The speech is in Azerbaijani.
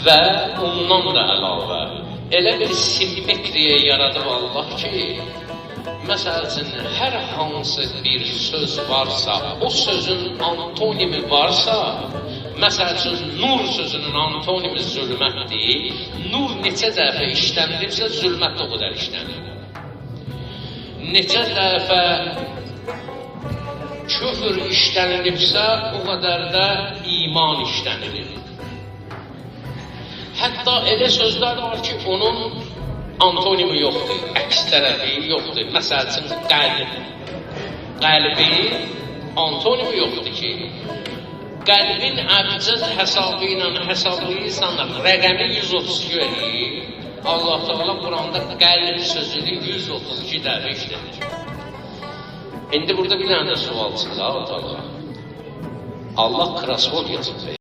və ondan da əlavə elə bir simmetriya yaradıb Allah ki, məsəl üçün, hər hansı bir söz varsa, o sözün antonimi varsa, məsəl üçün, nur sözünün antonimi zülmətdir, nur neçə dəfə işlənilibsə, zülmət də o qədər işlənilir. Neçə dəfə küfür işlənilibsə, o qədər də iman işlənilir. Hətta elə sözlər var ki, onun antonimi yoxdur, əks tərəfi yoxdur. Məsəl üçün, qəlb. Qəlbin antonimi yoxdur ki, qəlbin əbcəz hesabı ilə hesablayırsan, rəqəmi 132 verir. Allah Teala Quranda qəlb sözünü 132 dəfə işlədir. İndi burada bir dənə də sual çıxır, Allah krasvod yazıb.